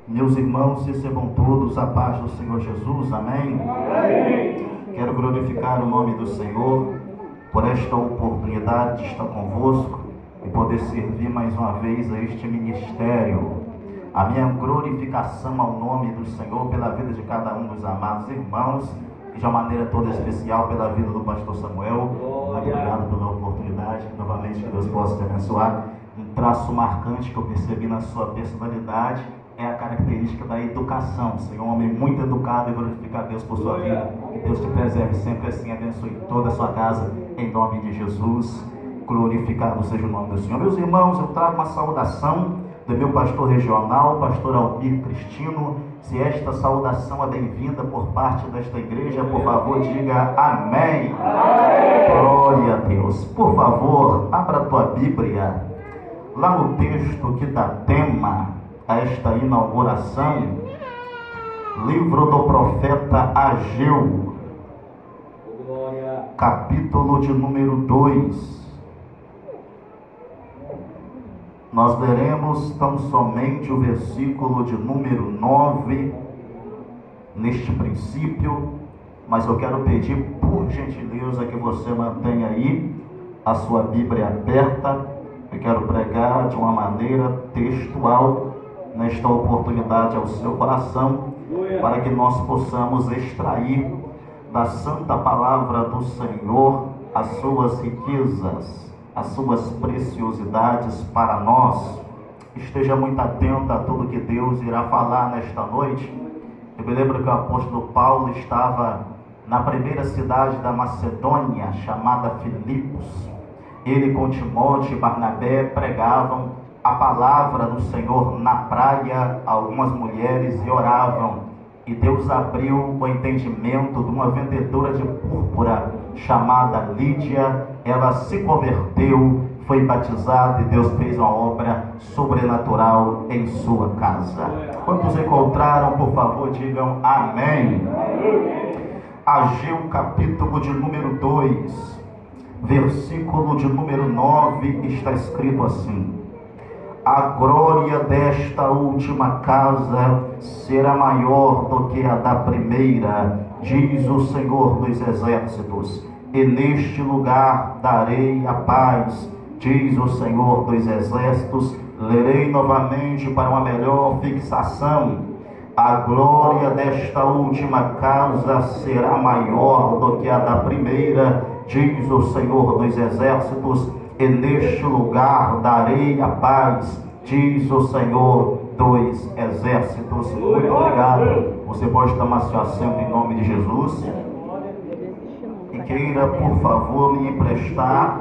Meus irmãos, recebam todos a paz do Senhor Jesus, amém? Amém. Quero glorificar o nome do Senhor por esta oportunidade de estar convosco e poder servir mais uma vez a este ministério. A minha glorificação ao nome do Senhor pela vida de cada um dos amados irmãos e de uma maneira toda especial pela vida do pastor Samuel. Muito obrigado pela oportunidade, novamente que Deus possa te abençoar. Um traço marcante que eu percebi na sua personalidade é a característica da educação. Você é um homem muito educado e glorificar a Deus por sua vida. Que Deus te preserve sempre assim, abençoe toda a sua casa, em nome de Jesus. Glorificado seja o nome do Senhor. Meus irmãos, eu trago uma saudação do meu pastor regional, pastor Almir Cristino. Se esta saudação é bem-vinda por parte desta igreja, por favor, diga amém. Amém. Glória a Deus. Por favor, abra a tua Bíblia, lá no texto que dá tema a esta inauguração, livro do profeta Ageu, capítulo de número 2. Nós leremos tão somente o versículo de número 9 neste princípio, mas eu quero pedir por gentileza que você mantenha aí a sua Bíblia aberta. Eu quero pregar de uma maneira textual nesta oportunidade ao seu coração, para que nós possamos extrair da santa palavra do Senhor as suas riquezas, as suas preciosidades para nós. Esteja muito atento a tudo que Deus irá falar nesta noite. Eu me lembro que o apóstolo Paulo estava na primeira cidade da Macedônia, chamada Filipos. Ele com Timóteo e Barnabé pregavam a palavra do Senhor na praia. Algumas mulheres e oravam, e Deus abriu o entendimento de uma vendedora de púrpura chamada Lídia. Ela se converteu, foi batizada e Deus fez uma obra sobrenatural em sua casa. Quantos encontraram, por favor, digam amém. Ageu capítulo de número 2, versículo de número 9, está escrito assim: a glória desta última casa será maior do que a da primeira, diz o Senhor dos exércitos, e neste lugar darei a paz, diz o Senhor dos exércitos. Lerei novamente para uma melhor fixação: a glória desta última casa será maior do que a da primeira, diz o Senhor dos exércitos, e neste lugar darei a paz, diz o Senhor dos exércitos. Muito obrigado. Você pode tomar seu assento em nome de Jesus. E queira, por favor, me emprestar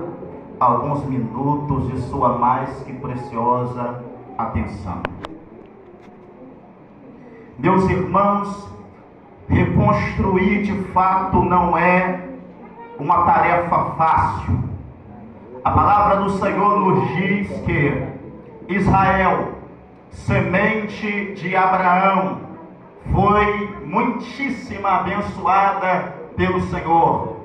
alguns minutos de sua mais que preciosa atenção. Meus irmãos, reconstruir de fato não é uma tarefa fácil. A palavra do Senhor nos diz que Israel, semente de Abraão, foi muitíssimo abençoada pelo Senhor.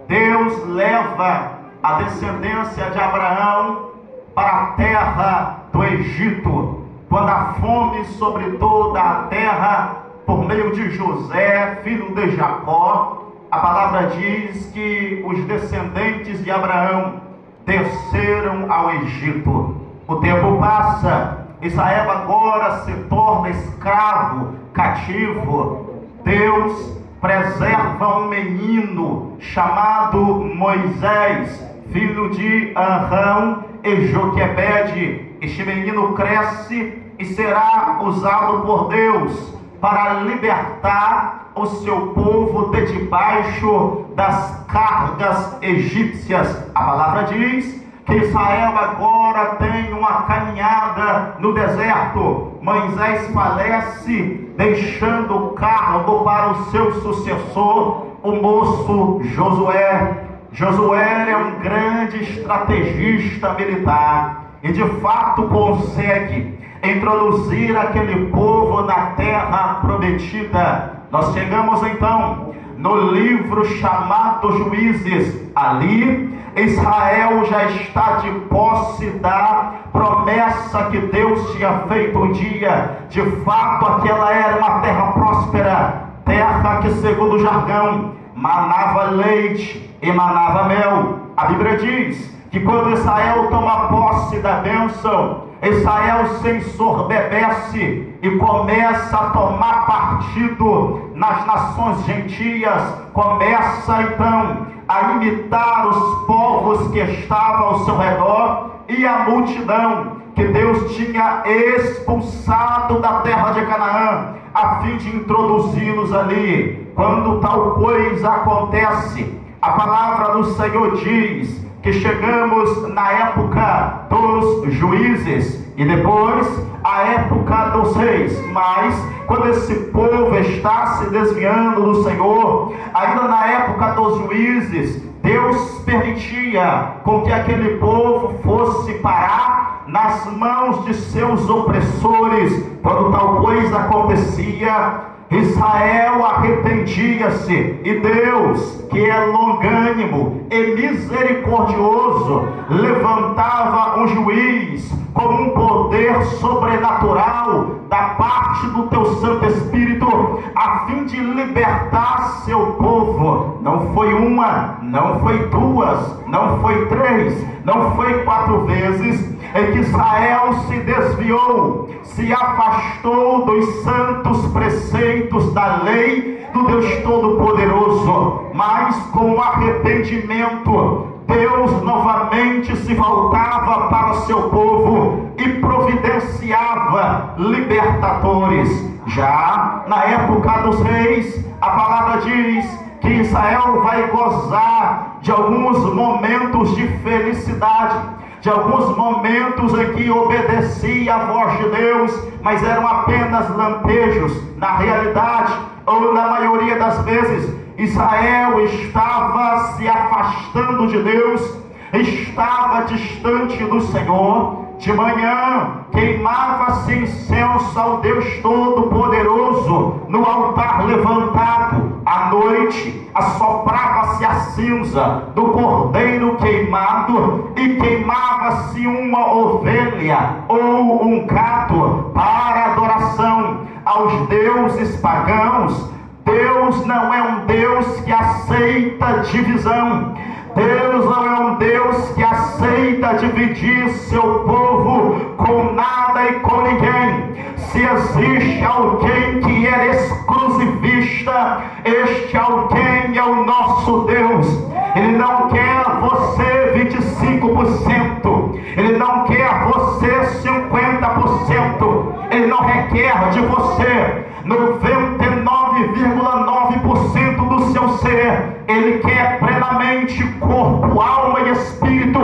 Deus leva a descendência de Abraão para a terra do Egito, quando a fome sobre toda a terra, por meio de José, filho de Jacó, a palavra diz que os descendentes de Abraão desceram ao Egito. O tempo passa, Israel agora se torna escravo, cativo. Deus preserva um menino chamado Moisés, filho de Arão e Joquebede. Este menino cresce e será usado por Deus para libertar o seu povo de debaixo das cargas egípcias. A palavra diz que Israel agora tem uma caminhada no deserto. Moisés falece, deixando o cargo para o seu sucessor, o moço Josué. Josué é um grande estrategista militar e de fato consegue introduzir aquele povo na terra prometida. Nós chegamos então no livro chamado Juízes. Ali Israel já está de posse da promessa que Deus tinha feito um dia. De fato, aquela era uma terra próspera, terra que, segundo o jargão, manava leite e manava mel. A Bíblia diz que quando Israel toma posse da bênção, Israel se ensoberbece e começa a tomar partido nas nações gentias, começa então a imitar os povos que estavam ao seu redor e a multidão que Deus tinha expulsado da terra de Canaã, a fim de introduzi-los ali. Quando tal coisa acontece, a palavra do Senhor diz que chegamos na época dos juízes e depois a época dos reis. Mas quando esse povo está se desviando do Senhor, ainda na época dos juízes, Deus permitia com que aquele povo fosse parar nas mãos de seus opressores. Quando tal coisa acontecia, Israel arrependia-se, e Deus, que é longânimo e misericordioso, levantava um juiz com um poder sobrenatural da parte do teu Santo Espírito, a fim de libertar seu povo. Não foi uma, não foi duas, não foi três, não foi 4 vezes em que Israel se desviou, se afastou dos santos preceitos da lei do Deus Todo-Poderoso, mas com arrependimento, Deus novamente se voltava para o seu povo e providenciava libertadores. Já na época dos reis, a palavra diz que Israel vai gozar de alguns momentos de felicidade, de alguns momentos em que obedecia a voz de Deus, mas eram apenas lampejos. Na realidade, ou na maioria das vezes, Israel estava se afastando de Deus, estava distante do Senhor. De manhã queimava-se incenso ao Deus Todo-Poderoso no altar levantado. À noite assoprava-se a cinza do cordeiro queimado e queimava-se uma ovelha ou um gado para adoração aos deuses pagãos. Deus não é um Deus que aceita divisão. Deus não é um Deus que aceita dividir seu povo com nada e com ninguém. Se existe alguém que é exclusivista, este alguém é o nosso Deus. Ele não quer você 25%, Ele não quer você 50%, Ele não requer de você 99,9% do seu ser. Ele quer plenamente corpo, alma e espírito,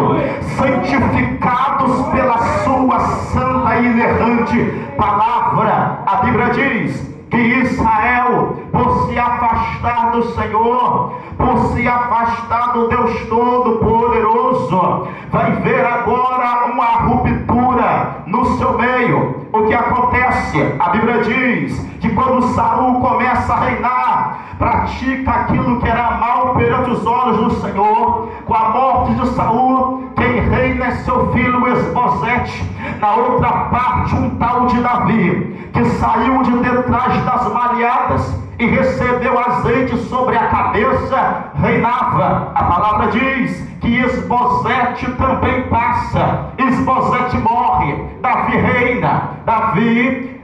santificados pela sua santa e inerrante palavra. A Bíblia diz que Israel, por se afastar do Senhor, por se afastar do Deus Todo-Poderoso, vai ver agora uma ruptura no seu meio. O que acontece? A Bíblia diz que quando Saul começa a reinar, pratica aquilo que era mal perante os olhos do Senhor. Com a morte de Saul, quem reina é seu filho Esbozete. Na outra parte, um tal de Davi, que saiu de detrás das malhadas e recebeu azeite sobre a cabeça, reinava. A palavra diz que Esbozete também passa, Esbozete morre, Davi reina. Davi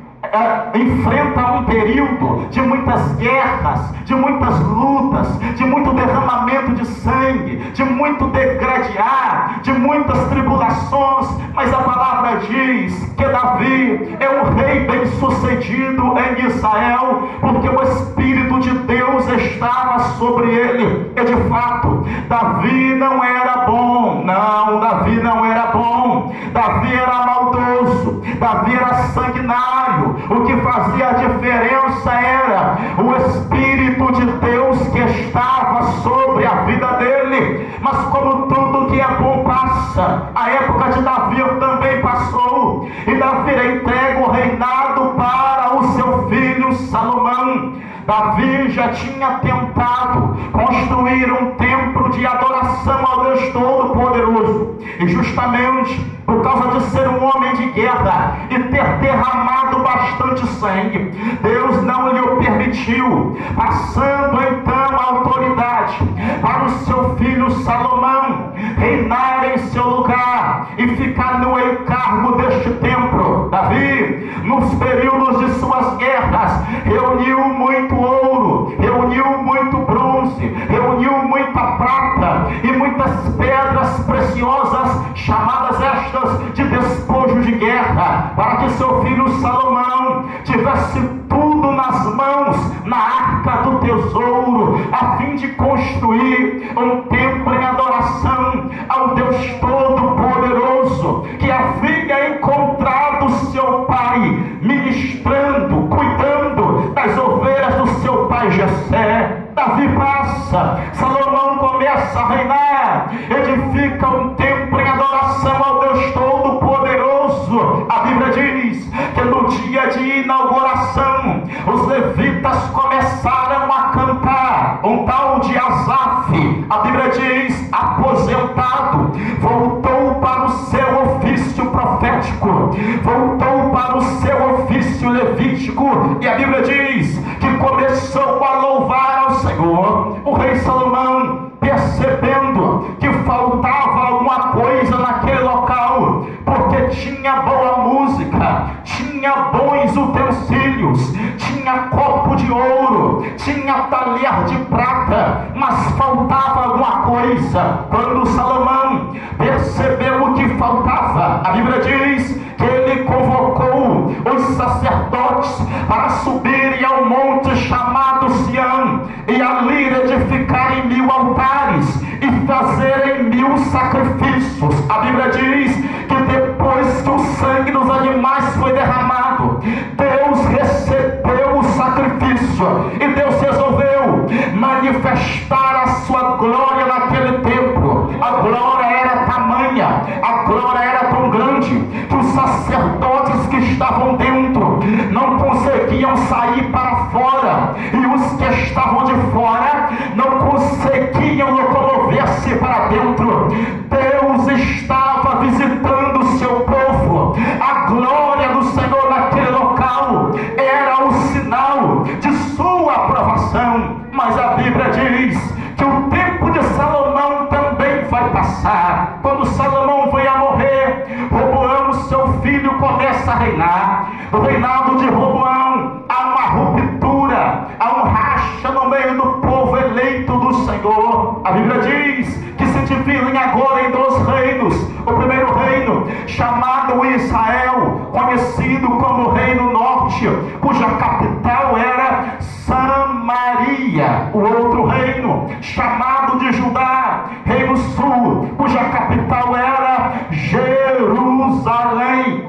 enfrenta um período de muitas guerras, de muitas lutas, de muito derramamento de sangue, de muito degradar, de muitas tribulações, mas a palavra diz que Davi é um rei bem sucedido em Israel, porque o Espírito de Deus estava sobre ele. E de fato, Davi não era bom, não, Davi não era bom, Davi era maldoso, Davi era sanguinário. O que fazia a diferença era o Espírito de Deus que estava sobre a vida dele. Mas como tudo que é bom passa, a época de Davi também passou, e Davi entrega o reinado para o seu filho Salomão. Davi já tinha tentado construir um templo de adoração ao Deus Todo-Poderoso, e justamente por causa de ser um homem de guerra e ter derramado bastante sangue, Deus não lhe o permitiu, passando então a autoridade para o seu filho Salomão reinar em seu lugar e ficar no encargo deste templo. Davi, nos períodos de suas guerras, reuniu muito ouro, reuniu muito bronze, reuniu muita prata e muitas pedras preciosas, chamadas estas de despojo de guerra, para que seu filho Salomão tivesse tudo nas mãos, na arca do tesouro, a fim de construir um templo em adoração ao Deus Todo-Poderoso, que havia encontrado seu pai ministrando, cuidando das ovelhas do seu pai Jessé. Davi passa, Salomão começa a reinar, edifica um templo em adoração ao Deus Todo-Poderoso. A Bíblia diz que no dia de inauguração, os levitas começaram a cantar. Um tal de Asaf, a Bíblia diz, aposentado, voltou para o seu ofício profético, voltou para o seu ofício levítico, e a Bíblia diz que começou a louvar ao Senhor. O rei Salomão, percebendo que faltava alguma coisa naquele local, porque tinha boa música, tinha bons utensílios, tinha copo de ouro, tinha talher de prata, mas faltava alguma coisa. Quando Salomão percebeu o que faltava, a Bíblia diz que ele convocou os sacerdotes para subirem ao monte chamado Sião e ali edificarem 1000 altares e fazerem 1000 sacrifícios. A Bíblia diz que depois que o sangue dos animais foi derramado, Deus recebeu o sacrifício e Deus resolveu manifestar a sua glória naquele templo. A glória era tamanha, a glória era tão grande que os sacerdotes que estavam dentro não conseguiam sair para fora, e os que estavam de fora não conseguiam locomover-se para dentro. Deus estava visitando o seu povo. A glória do Senhor naquele local era o sinal de sua aprovação. Mas a Bíblia diz que o tempo de Salomão também vai passar. Quando Salomão veio a morrer, Roboão, seu filho, começa a reinar. No reinado de Roboão há uma ruptura, há um racha no meio do povo eleito do Senhor. A Bíblia diz que se dividem agora em 2 reinos. O primeiro reino, chamado Israel, conhecido como Reino Norte, cuja capital era Samaria. O outro reino, chamado de Judá, Reino Sul, cuja capital era Jerusalém.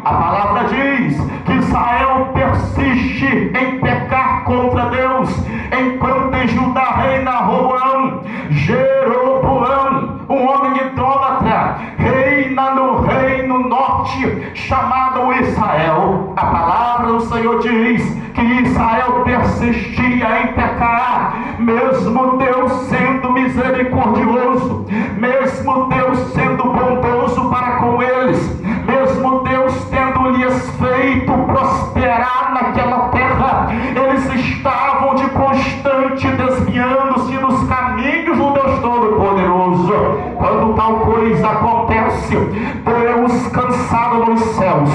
A palavra diz que Israel persiste em pecar contra Deus, enquanto em Judá reina Roboão. Jeroboão, um homem idólatra, reina no Reino Norte, chamado Israel. A palavra do Senhor diz que Israel persistia em pecar, mesmo Deus sendo misericordioso, mesmo Deus sendo bondoso para com eles, mesmo Deus tendo-lhes feito prosperar naquela terra, eles estavam de constante desviando-se dos caminhos do Deus Todo-Poderoso. Quando tal coisa acontece, Deus, cansado nos céus,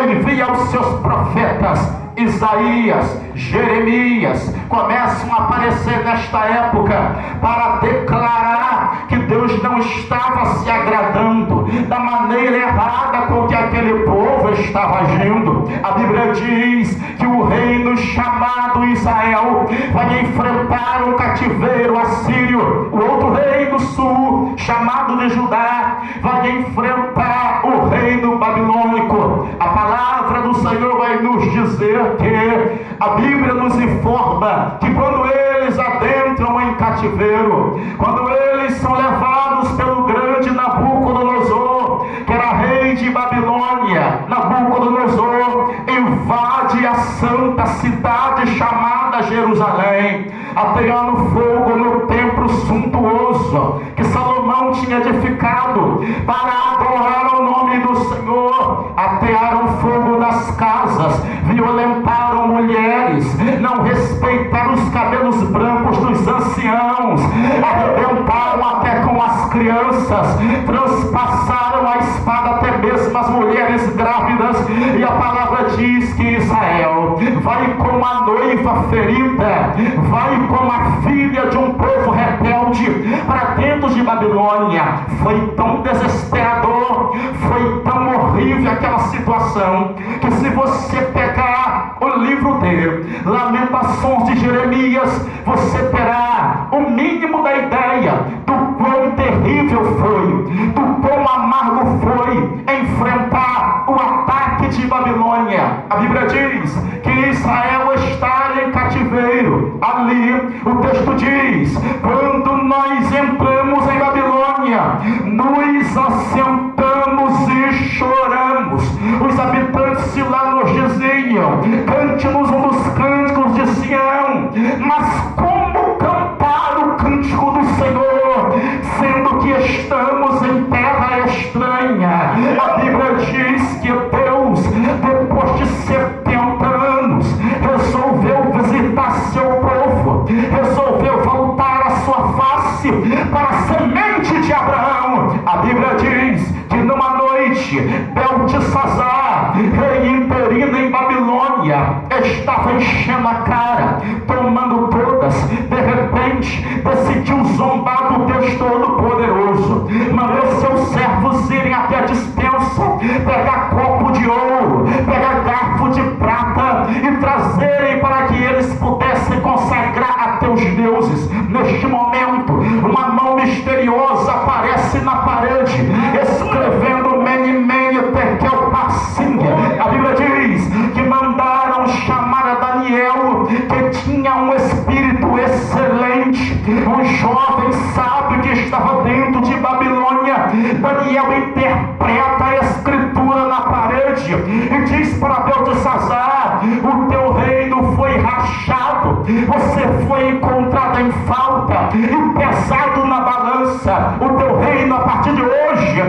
envia os seus profetas Isaías, Jeremias, começam a aparecer nesta época para declarar que Deus não estava se agradando da maneira errada com que aquele povo estava agindo. A Bíblia diz que o reino chamado Israel vai enfrentar um cativeiro assírio. O outro reino sul, chamado de Judá, vai enfrentar o reino babilônico. A palavra do Senhor vai nos dizer que a Bíblia nos informa que quando eles adentram em cativeiro, quando eles são levados pelo grande Nabucodonosor, que era rei de Babilônia, Nabucodonosor invade a santa cidade chamada Jerusalém, ateando fogo no templo suntuoso que Salomão tinha edificado para adorar o nome do Senhor. Atearam fogo nas casas, violentaram mulheres, não respeitaram os cabelos brancos dos anciãos, arrebentaram até com as crianças, transpassaram a espada até mesmo as mulheres grávidas. E a palavra diz que Israel vai como a noiva ferida, vai como a filha de um povo rebelde para dentro de Babilônia. Foi tão desesperador, foi tão horrível aquela situação, que se você pegar o livro de Lamentações de Jeremias, você terá o mínimo da ideia do quão terrível foi, do quão amargo foi enfrentar o ataque de Babilônia. A Bíblia diz que Israel está em cativeiro. Ali o texto diz: quando nós entramos em Babilônia, nos assentamos e choramos. Os habitantes de lá nos diziam: cante-nos um dos cânticos de Sião. Mas como cantar o cântico do Senhor, sendo que estamos em terra estranha? A Bíblia diz que Deus, depois de 70 anos, resolveu visitar seu povo, resolveu voltar a sua face para a semente de Abraão. A Bíblia diz que numa noite, Beltesazar, rei interino em Babilônia, estava enchendo a cara, tomando todas. De repente, decidiu zombar do Deus Todo-Poderoso. Mandou seus servos irem até a dispensa, pegar copo de ouro, pegar garfo de prata e trazerem para que eles pudessem consagrar a teus deuses. Neste momento, uma mão misteriosa aparece na parede, escrevendo Mene, Mene, Tekel, Parsim. A Bíblia diz que mandaram chamar a Daniel, que tinha um espírito excelente, um jovem sábio que estava dentro de Babilônia. Daniel interpreta a escritura na parede e diz para Beltesazar: o teu reino foi rachado, você foi encontrado em falta e pesado na balança. O teu reino a partir de hoje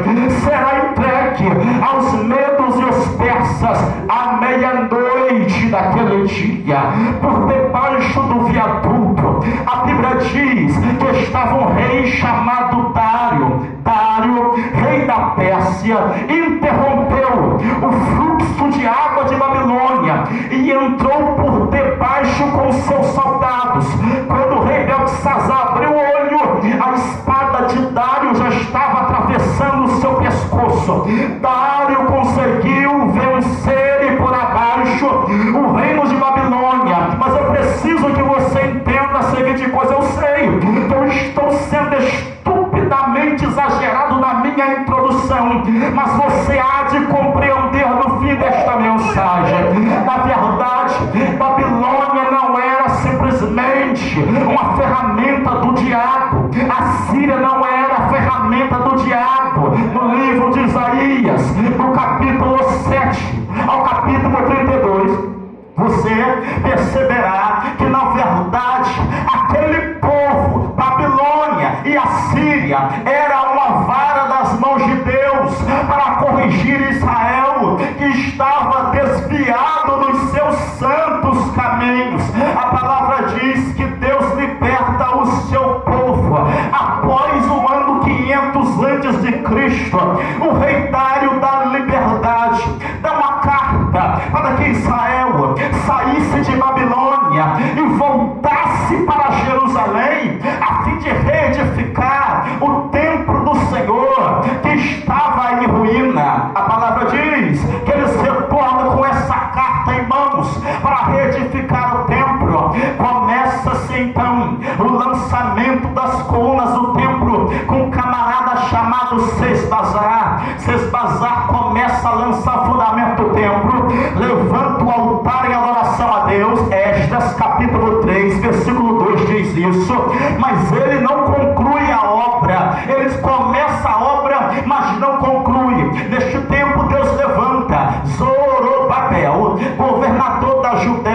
será entregue aos medos e os persas à meia-noite daquele dia. Por debaixo do viaduto, a Bíblia diz que estava um rei chamado Dário. Dário, rei da Pérsia, interrompeu o fluxo de água de Babilônia e entrou por debaixo com seus soldados. Quando o rei Beltesazar abriu o olho, a espada de Dário já estava atravessando o seu pescoço. Dário conseguiu vencer e por abaixo o reino de Babilônia. Mas eu preciso que você entenda a seguinte coisa: eu sei que eu estou sendo estupidamente exagerado na minha introdução, mas você há de compreender no fim desta mensagem. Na verdade, Babilônia não era simplesmente uma ferramenta do diabo. A Síria não era a ferramenta do diabo. No livro de Isaías, no capítulo 7 ao capítulo 32, você perceberá que na verdade aquele povo, Babilônia e a Síria, era uma vara das mãos de Deus para corrigir Israel, que estava desviado dos seus santos caminhos. A palavra diz que Deus liberta o seu povo após o ano 500 antes de Cristo. O rei Dário dá liberdade, dá uma carta para que Israel saísse de Babilônia e voltasse para Jerusalém, a fim de reedificar o templo do Senhor que estava em ruína. A palavra diz que eles retornam com essa carta em mãos para reedificar o templo. Começa-se então o lançamento das colunas do templo com um camarada chamado Sesbazar. Sesbazar começa a lançar fundamento do templo, levanta o altar em adoração a Deus. Esdras capítulo 3 versículo 2 diz isso. Mas ele não conclui a obra. Ele começa a obra, mas não conclui. Neste tempo Deus levanta Zorobabel, governador da Judéia,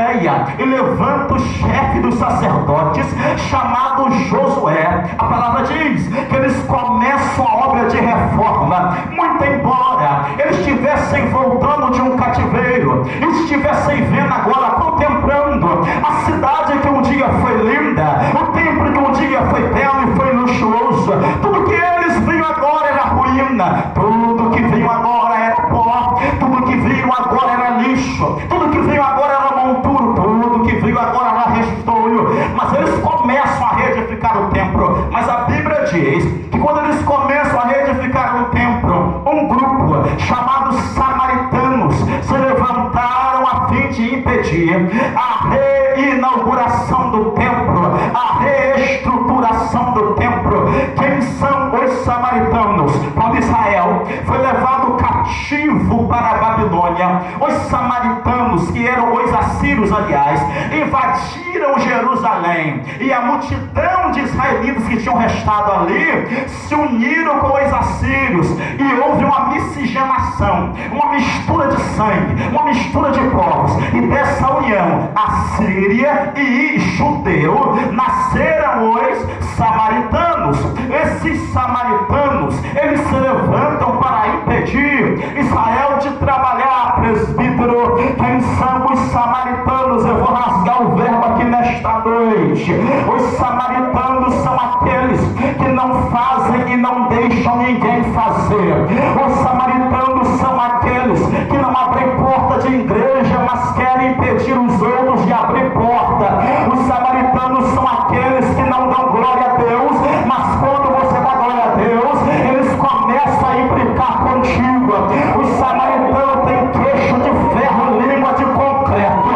e levanta o chefe dos sacerdotes, chamado Josué. A palavra diz que eles começam a obra de reforma. Muito embora eles estivessem voltando de um cativeiro, eles estivessem vendo agora, contemplando a cidade que um dia foi linda, o templo que um dia foi belo e foi luxuoso, tudo que eles viam agora era ruína, tudo que viam agora era pó, tudo que viam agora era lixo, tudo que viam agora era monturo, tudo que viam agora era restolho. Mas eles começam a reedificar o templo. Mas a Bíblia diz que quando eles começam a reedificar o templo, um grupo chamado samaritanos se levantaram a fim de impedir a reinauguração do templo, a reestruturação do templo. Quem são os samaritanos? Quando Israel foi levado cativo para a Babilônia, os samaritanos, que eram os assírios, aliás, invadiram Jerusalém, e a multidão de israelitas que tinham restado ali se uniram com os assírios, e houve uma miscigenação, uma mistura de sangue, uma mistura de povos, e dessa união assíria e judeu nasceram os samaritanos. Esses samaritanos, eles se levantam para impedir Israel de trabalhar. Presbítero, quem são os samaritanos? Eu vou rasgar o verbo aqui nesta noite. Os samaritanos são aqueles que não fazem e não deixam ninguém fazer. Os samaritanos são aqueles que não abrem porta de igreja, mas querem impedir os outros de abrir porta. Os samaritanos são aqueles que não dão glória a Deus, mas quando você dá glória a Deus, eles começam a implicar contigo. Os samaritanos têm queixo de ferro, língua de concreto.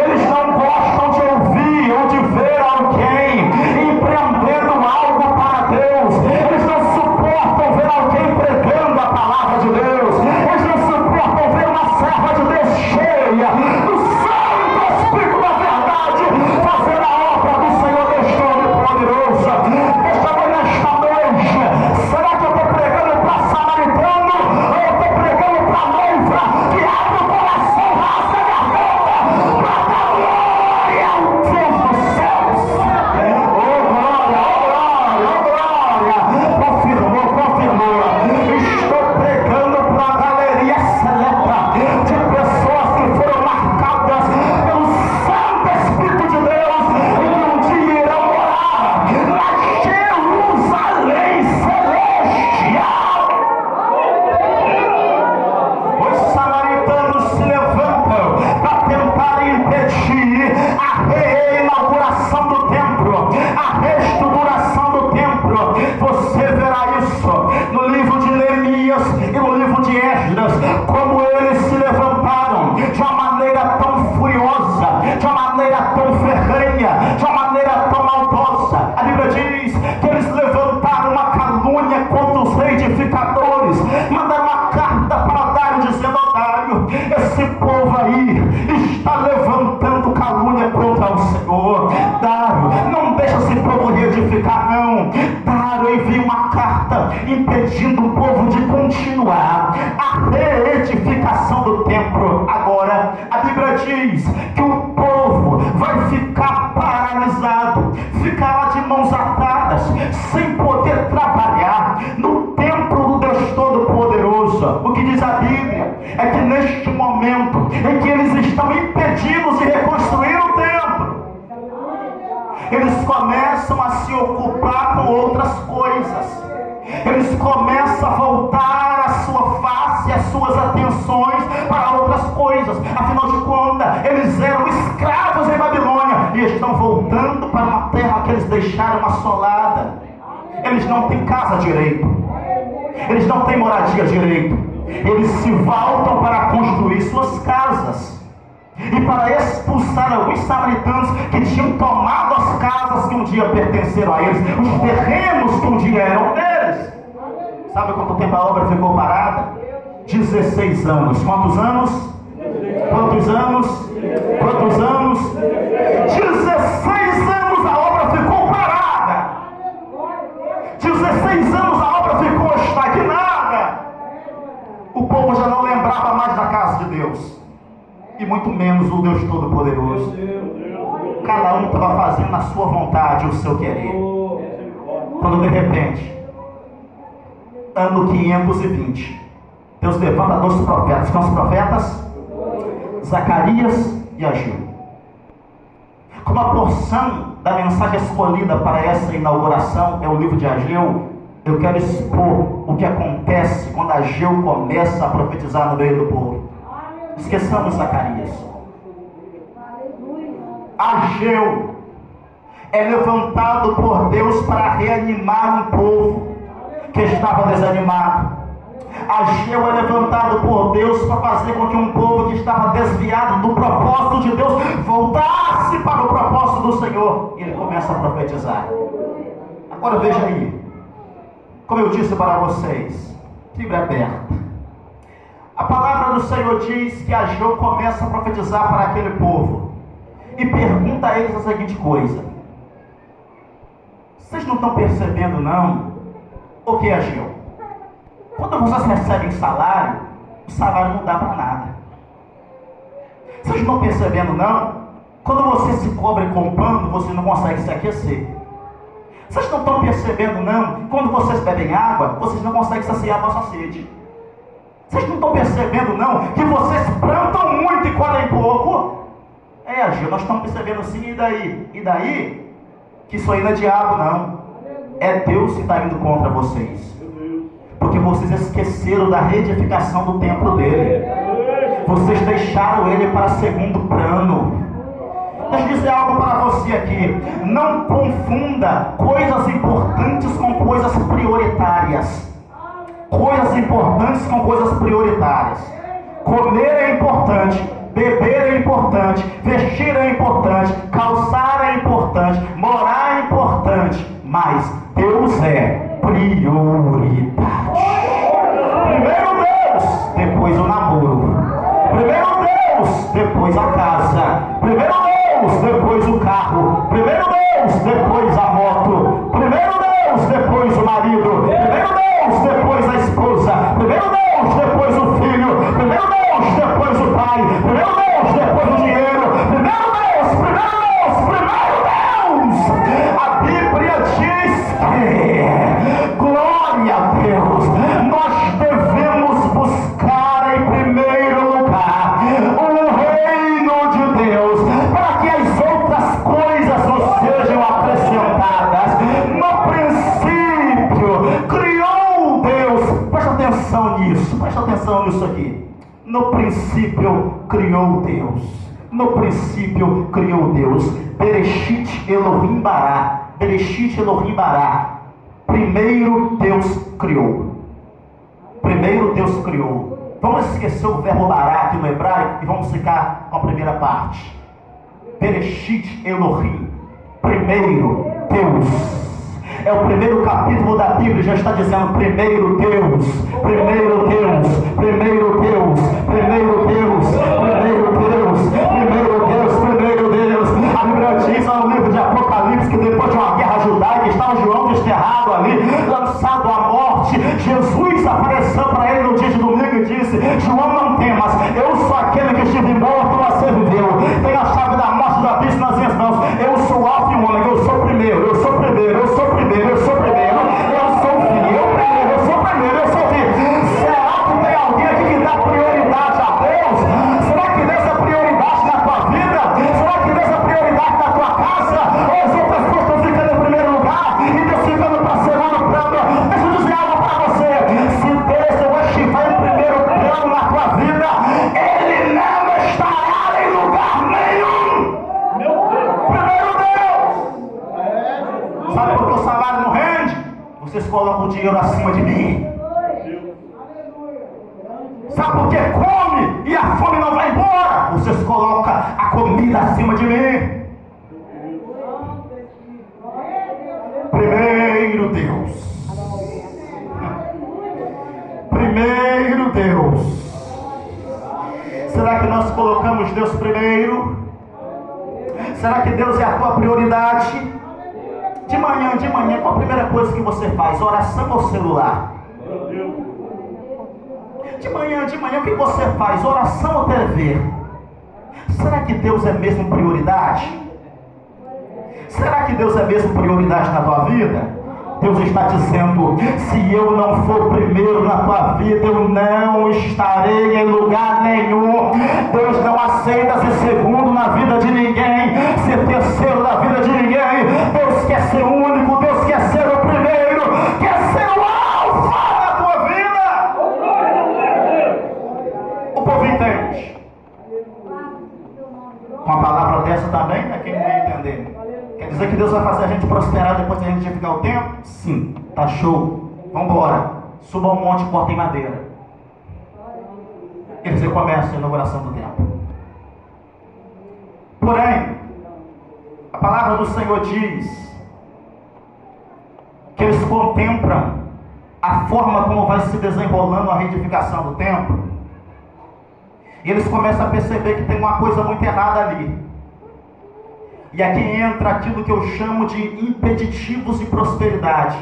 Eles não gostam de ouvir ou de ver alguém empreendendo algo para Deus. Eles não suportam ver alguém pregando a palavra de Deus. Eles não suportam ver uma serva de Deus cheia do Santo Espírito da verdade, fazendo a obra do Senhor Deus Todo-Poderoso. Deixa eu ver nesta noite, será que eu estou pregando para samaritano ou eu estou pregando para a noiva que abre o coração, rasga a garganta para dar glória ao Deus dos céus? Oh glória, oh glória, oh glória. Confirmou. Estou pregando para a galeria seleta de pessoas que foram marcadas pelo Santo Espírito de Deus e que um dia irão morar na Jerusalém celestial. Os samaritanos se levantam para tentar impedir a reinauguração do templo, a reestruturação do templo. Você verá isso no livro de Neemias e no livro de Esdras, como eles se levantaram de uma maneira tão furiosa, de uma maneira tão ferrenha, de uma maneira tão maldosa. A Bíblia diz que eles levantaram uma calúnia contra os reedificadores, mandaram uma carta para Dário dizendo: ó Dário, esse povo aí está levantando calúnia contra o Senhor. Dário, não deixa esse povo reedificar não. Dário envia uma carta impedindo o povo de continuar a reedificação do templo. Agora, a Bíblia diz que o povo vai ficar paralisado, ficará de mãos atadas, sem poder trabalhar no templo do Deus Todo-Poderoso. O que diz a Bíblia é que neste momento em que eles estão impedidos de reconstruir o templo, eles começam a se ocupar com outras coisas. Eles começam a voltar a sua face, as suas atenções para outras coisas. Afinal de contas, eles eram escravos em Babilônia e estão voltando para uma terra que eles deixaram assolada. Eles não têm casa direito, eles não têm moradia direito. Eles se voltam para construir suas casas e para expulsar alguns samaritanos que tinham tomado as casas que um dia pertenceram a eles, os terrenos que um dia eram deles. Sabe quanto tempo a obra ficou parada? 16 anos. Quantos anos? Quantos anos? Quantos anos? 16 anos a obra ficou parada. 16 anos a obra ficou estagnada. O povo já não lembrava mais da casa de Deus. E muito muito menos o Deus Todo-Poderoso. Cada um estava fazendo na sua vontade o seu querer. Quando de repente, ano 520, Deus levanta 2 profetas. São os profetas Zacarias e Ageu. Como a porção da mensagem escolhida para essa inauguração é o livro de Ageu, eu quero expor o que acontece quando Ageu começa a profetizar no meio do povo. Esqueçamos Zacarias. Ageu é levantado por Deus para reanimar um povo que estava desanimado. Ageu é levantado por Deus para fazer com que um povo que estava desviado do propósito de Deus voltasse para o propósito do Senhor. E ele começa a profetizar. Agora veja aí, como eu disse para vocês, Bíblia aberta. A palavra do Senhor diz que Ageu começa a profetizar para aquele povo e pergunta a eles a seguinte coisa: vocês não estão percebendo não o que é Ageu? Quando vocês recebem salário, o salário não dá para nada. Vocês não estão percebendo não? Quando você se cobre com pano, você não consegue se aquecer. Vocês não estão percebendo não? Quando vocês bebem água, vocês não conseguem saciar a vossa sede. Vocês não estão percebendo não? Que vocês plantam muito e colhem pouco? Ageu, nós estamos percebendo sim, e daí? E daí? Que isso aí não é diabo não. É Deus que está indo contra vocês. Porque vocês esqueceram da reedificação do templo dele. Vocês deixaram ele para segundo plano. Deixa eu dizer algo para você aqui. Não confunda coisas importantes com coisas prioritárias. Coisas importantes com coisas prioritárias. Comer é importante, beber é importante, vestir é importante, calçar é importante, morar é importante, mas Deus é prioridade. Primeiro Deus, depois o namoro. Primeiro Deus, depois a casa. Primeiro Deus, depois o carro. Primeiro Deus, depois a moto. Primeiro Deus, depois o marido. Primeiro Deus, depois a esposa. Primeiro Deus, depois o filho. Primeiro Deus, depois o pai. Primeiro Deus, depois o dinheiro. Primeiro Deus, primeiro Deus, primeiro Deus. A Bíblia diz que, glória a Deus, nós devemos buscar em primeiro lugar o reino de Deus, para que as outras coisas nos sejam acrescentadas. No princípio criou Deus. Presta atenção nisso, presta atenção nisso aqui. No princípio criou Deus. No princípio criou Deus. Bereshit Elohim Bará. Bereshit Elohim Bará. Primeiro Deus criou. Primeiro Deus criou. Vamos esquecer o verbo bará aqui no hebraico e vamos ficar com a primeira parte. Bereshit Elohim. Primeiro Deus. É o primeiro capítulo da Bíblia, já está dizendo primeiro Deus, primeiro Deus, primeiro Deus, primeiro Deus, primeiro Deus, primeiro Deus, primeiro Deus. A Bíblia diz no livro de Apocalipse que depois de uma guerra judaica estava João desterrado ali, lançado à morte. Jesus apareceu para ele no dia de domingo e disse: João, não temas, eu sou aquele que estive morto, mas você viveu. Tenho a chave da morte e do abismo nas minhas mãos. Eu sou o alfa e o ômega, eu sou o primeiro, eu sou o primeiro, eu sou o primeiro, eu sou o primeiro, eu sou o fim, eu sou o primeiro, eu sou o fim. Será que tem alguém aqui que dá prioridade a Deus? Será que Deus é prioridade na tua vida? Será que Deus é prioridade na tua casa? Ou as outras coisas estão ficando em primeiro lugar e Deus ficando para segundo plano? Deixa eu dizer algo para você. Se Deus estiver em primeiro plano na tua vida, Ele não estará em lugar nenhum. Meu Deus. Primeiro Deus. Sabe por que o salário não rende? Vocês colocam o dinheiro acima de mim. Sabe por que come e a fome não vai embora? Vocês colocam a comida acima de mim. Primeiro Deus. Primeiro Deus. Será que nós colocamos Deus primeiro? Será que Deus é a tua prioridade? De manhã, qual a primeira coisa que você faz? Oração ou celular? De manhã, o que você faz? Oração ou TV? Será que Deus é mesmo prioridade? Será que Deus é mesmo prioridade na tua vida? Deus está dizendo: se eu não for primeiro na tua vida, eu não estarei em lugar nenhum. Deus não aceita ser segundo na vida de ninguém, ser terceiro na vida de ninguém. Deus quer ser único, Deus quer ser o primeiro, quer ser o alfa na tua vida. O povo entende. Com a palavra dessa também, né? Quem não ia entender? Quer dizer que Deus vai fazer a gente prosperar depois que a gente ficar o tempo? Sim, tá show. Vamos embora. Suba um monte e cortem madeira. Quer dizer, começa a inauguração do templo. Porém, a palavra do Senhor diz que eles contemplam a forma como vai se desenrolando a reedificação do templo. E eles começam a perceber que tem uma coisa muito errada ali. E aqui entra aquilo que eu chamo de impeditivos de prosperidade.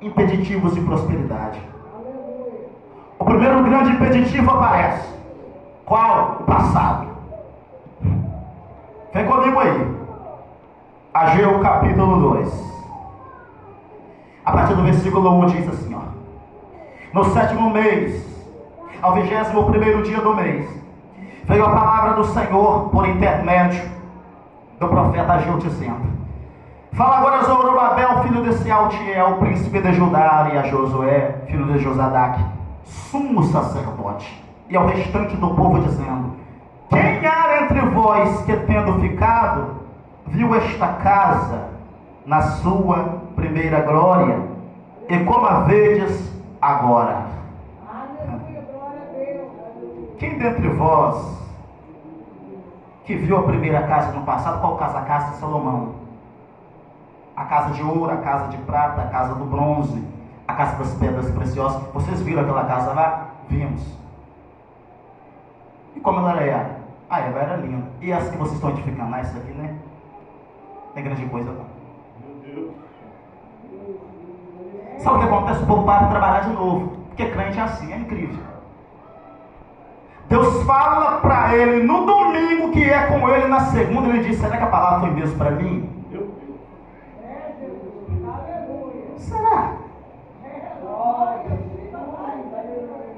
Impeditivos de prosperidade. O primeiro grande impeditivo aparece. Qual? O passado. Vem comigo aí. Ageu capítulo 2. A partir do versículo 1 diz assim, ó: no 7º mês, ao 21º dia do mês, veio a palavra do Senhor por intermédio do profeta Ageu, dizendo: fala agora a Zorobabel, filho de Sealtiel, príncipe de Judá, e a Josué, filho de Josadaque, sumo sacerdote, e ao restante do povo, dizendo: quem há entre vós que, tendo ficado, viu esta casa na sua primeira glória, e como a vedes agora? Quem dentre vós que viu a primeira casa no passado? Qual casa? A casa de Salomão. A casa de ouro, a casa de prata, a casa do bronze, a casa das pedras preciosas. Vocês viram aquela casa lá? Vimos. E como ela era? Ah, ela era linda. E essa que vocês estão edificando lá, essa aqui, né? Não é grande coisa não. Sabe o que acontece? O povo para trabalhar de novo. Porque crente é assim, é incrível. Deus fala para ele no domingo, que é com ele na segunda. Ele diz: será que a palavra foi mesmo para mim? Será?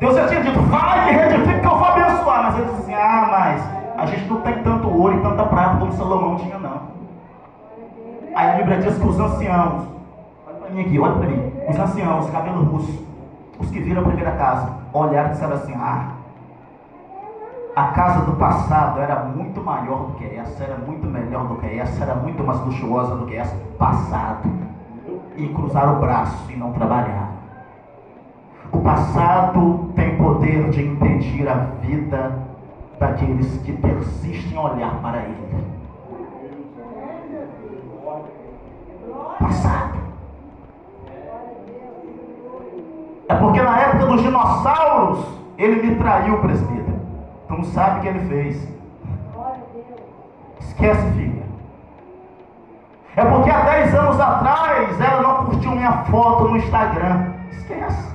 Deus já tinha dito: vai e reedifica que eu vou abençoar. Mas ele disse assim: ah, mas a gente não tem tanto ouro e tanta prata como Salomão tinha, não. Aí a Bíblia diz que os anciãos, olha para mim aqui, olha para mim, os anciãos, cabelo russo, os que viram a primeira casa, olharam e disseram assim: ah, a casa do passado era muito maior do que essa, era muito melhor do que essa, era muito mais luxuosa do que essa. Passado. E cruzaram o braço e não trabalharam. O passado tem poder de impedir a vida daqueles que persistem em olhar para ele. Passado. É porque na época dos dinossauros ele me traiu, presbítero. Tu não sabe o que ele fez. Esquece, filha. É porque há 10 anos atrás ela não curtiu minha foto no Instagram. Esquece.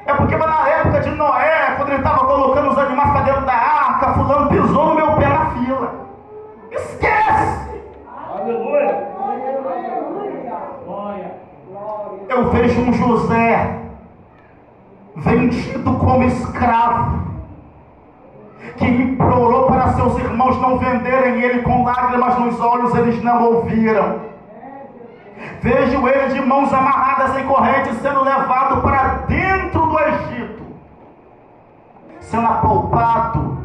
É porque na época de Noé, quando ele estava colocando os animais para dentro da arca, fulano pisou no meu pé na fila. Esquece. Aleluia. Eu vejo um José vendido como escravo, que implorou para seus irmãos não venderem ele, com lágrimas nos olhos eles não ouviram. Vejo ele de mãos amarradas em correntes, sendo levado para dentro do Egito, sendo apalpado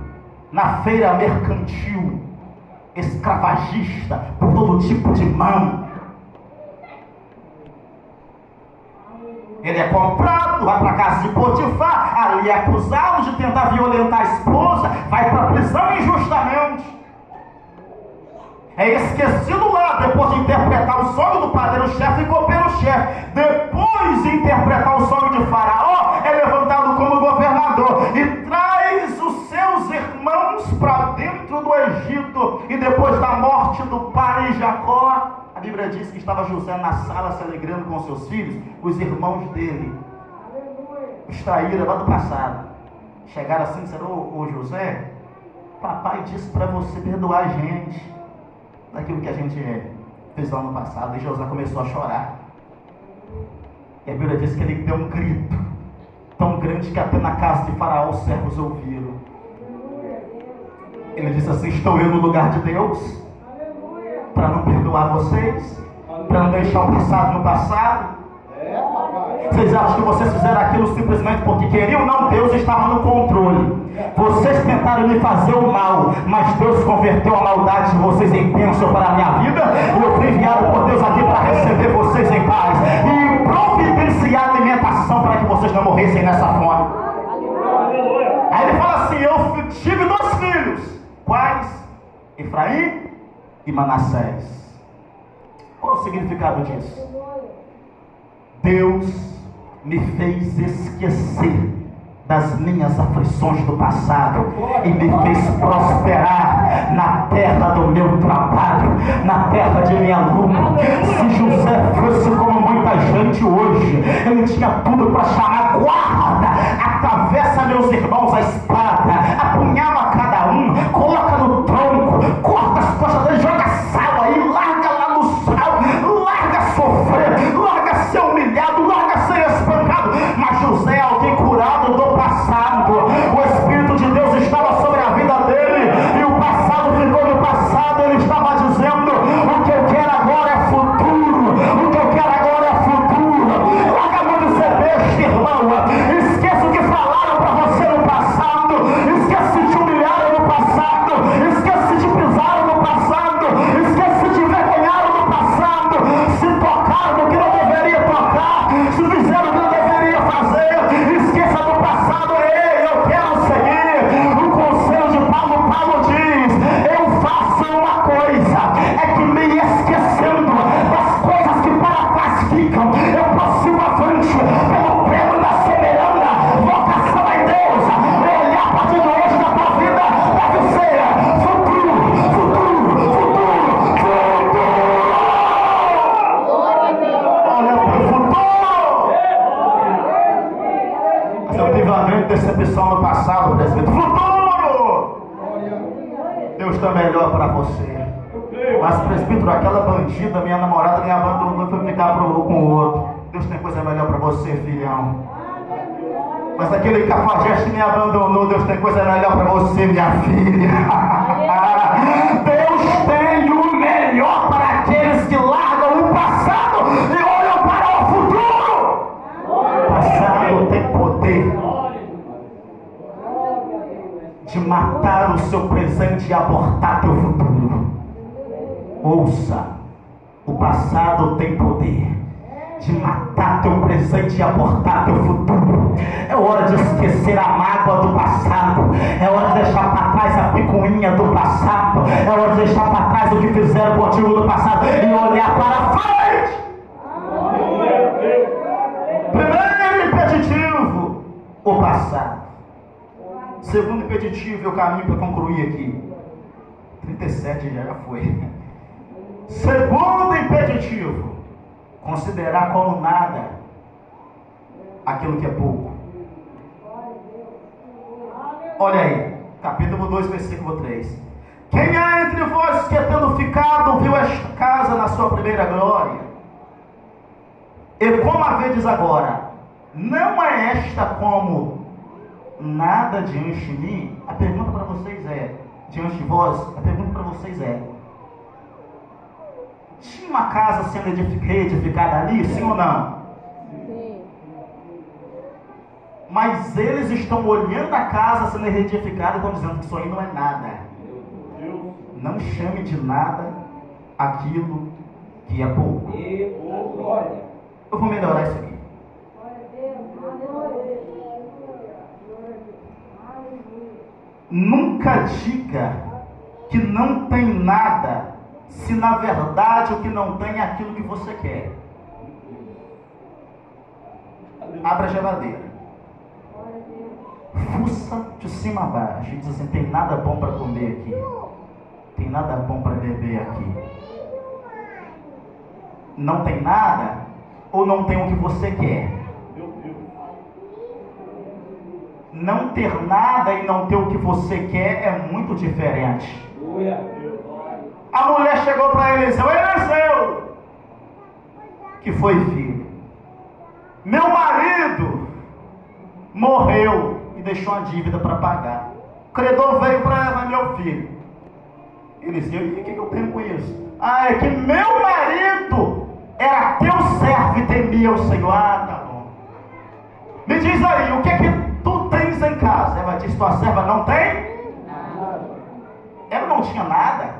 na feira mercantil, escravagista, por todo tipo de mão. Ele é comprado, vai para a casa de Potifar, ali é acusado de tentar violentar a esposa, vai para a prisão injustamente. É esquecido lá, depois de interpretar o sonho do padeiro-chefe e copeiro-chefe. Depois de interpretar o sonho de Faraó, é levantado como governador e traz os seus irmãos para dentro do Egito. E depois da morte do pai Jacó, a Bíblia diz que estava José na sala se alegrando com seus filhos. Os irmãos dele extraíram lá do passado. chegaram assim e disseram: ô José, papai disse para você perdoar a gente daquilo que a gente fez lá no passado. E José começou a chorar. E a Bíblia diz que ele deu um grito tão grande que até na casa de Faraó os servos ouviram. Ele disse assim: estou eu no lugar de Deus para não perdoar vocês, para não deixar o passado no passado? Vocês acham que vocês fizeram aquilo simplesmente porque queriam? Não, Deus estava no controle. Vocês tentaram me fazer o mal, mas Deus converteu a maldade de vocês em bênção para a minha vida, e eu fui enviado por Deus aqui para receber vocês em paz e providenciar alimentação para que vocês não morressem nessa fome. Aí ele fala assim: eu tive 2 filhos. Quais? Efraim e Manassés. Qual o significado disso? Deus me fez esquecer das minhas aflições do passado e me fez prosperar na terra do meu trabalho, na terra de minha luta. Se José fosse como muita gente hoje, ele tinha tudo para chamar: guarda, atravessa meus irmãos a espada, apunhala cada um, coloca no tronco, corta as costas dele, joga sal aí, larga lá no sal, larga sofrer, larga ser humilhado, larga ser espancado. Mas José é alguém curado do passado. O Espírito de Deus estava sobre a vida dele e o passado ficou no passado. Ele estava dizendo: o que eu quero agora é futuro, o que eu quero agora é futuro. Larga a mão de ser besta, irmão. Esqueça o que falaram para você no passado, esqueça se te humilharam no passado, esqueça se te pisaram no passado, esqueça se te envergonharam no passado, se tocaram no que não deveria tocar, se fizeram o que não deveria fazer. Esqueça do passado. Ei, eu quero seguir o conselho de Paulo. Paulo diz: eu faço uma coisa, é que me esquecendo das coisas que para trás ficam, eu prossigo avante pelo prêmio da soberana vocação em Deus. Olhar a partir de hoje da tua vida deve ser futuro, futuro, futuro, futuro. Olha para o futuro. Mas eu tive uma grande decepção no passado, presbítero. Futuro! Deus está melhor para você. Mas, presbítero, aquela bandida, minha namorada, me abandonou e foi ficar com o outro. Deus tem coisa melhor para você, filhão. Mas aquele cafajeste me abandonou. Deus tem coisa melhor para você, minha filha. Deus tem o melhor para aqueles que largam o passado e olham para o futuro. O passado tem poder de matar o seu presente e abortar teu futuro. Ouça: o passado tem poder de matar teu presente e abortar teu futuro. É hora de esquecer a mágoa do passado, é hora de deixar para trás a picuinha do passado, é hora de deixar para trás o que fizeram contigo no passado e olhar para frente. Primeiro impeditivo, o passado. Segundo impeditivo, eu caminho para concluir aqui. 37 já foi. Segundo impeditivo, considerar como nada aquilo que é pouco. Olha aí, capítulo 2, versículo 3. Quem há entre vós que, tendo ficado, viu esta casa na sua primeira glória? E como a vedes agora, não é esta como nada diante de mim? A pergunta para vocês é, diante de vós, a pergunta para vocês é: tinha uma casa sendo edificada ali, sim ou não? Sim. Mas eles estão olhando a casa sendo edificada e estão dizendo que isso aí não é nada. Não chame de nada aquilo que é pouco. Eu vou melhorar isso aqui. Nunca diga que não tem nada, se na verdade o que não tem é aquilo que você quer. Abra a geladeira, fuça de cima a baixo e diz assim: tem nada bom para comer aqui, tem nada bom para beber aqui. Não tem nada, ou não tem o que você quer? Não ter nada e não ter o que você quer é muito diferente. A mulher chegou para Eliseu: Eliseu, que foi, filho? Meu marido morreu e deixou uma dívida para pagar. O credor veio para levar meu filho. Eliseu: e o que eu tenho com isso? É que meu marido era teu servo e temia o Senhor. Tá bom. Me diz aí, o que é que tu tens em casa? Ela disse: tua serva não tem? Ela não tinha nada.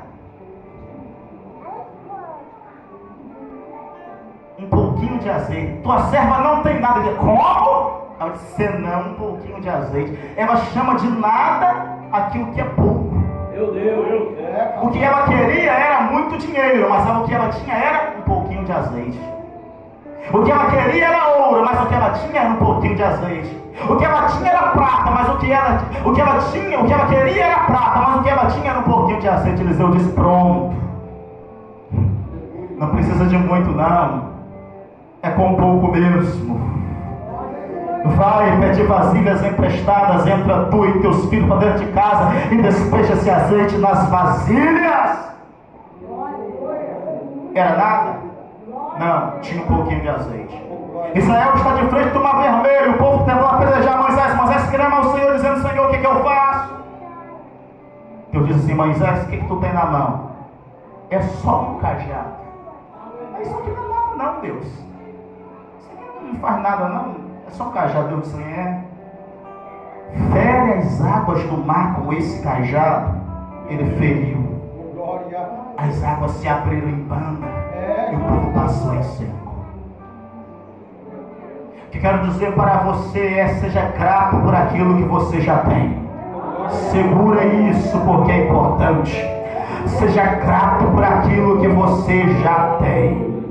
Um pouquinho de azeite. Tua serva não tem nada. Como? Ela disse: senão um pouquinho de azeite. Ela chama de nada aquilo que é pouco. Meu Deus. O que ela queria era muito dinheiro, mas o que ela tinha era um pouquinho de azeite. O que ela queria era ouro, mas o que ela tinha era um pouquinho de azeite. O que ela tinha era prata, mas o que ela queria era prata, mas o que ela tinha era um pouquinho de azeite. Eliseu disse: pronto. Não precisa de muito não. É com pouco mesmo. Vai, pede vasilhas emprestadas, entra tu e teus filhos para dentro de casa e despeja esse azeite nas vasilhas. Era nada? Não, tinha um pouquinho de azeite. Israel está de frente do mar vermelho. O povo tentando apedrejar Moisés clama ao Senhor dizendo: Senhor, o que eu faço? Deus diz assim: Moisés, o que tu tem na mão? É só um cajado. Isso aqui não é nada não, Deus. Isso aqui não faz nada não. É só um cajado. Deus disse: fere as águas do mar com esse cajado. Ele feriu. As águas se abriram em banda e o povo passou em seco. O que quero dizer para você é: seja grato por aquilo que você já tem. Segura isso porque é importante. Seja grato por aquilo que você já tem.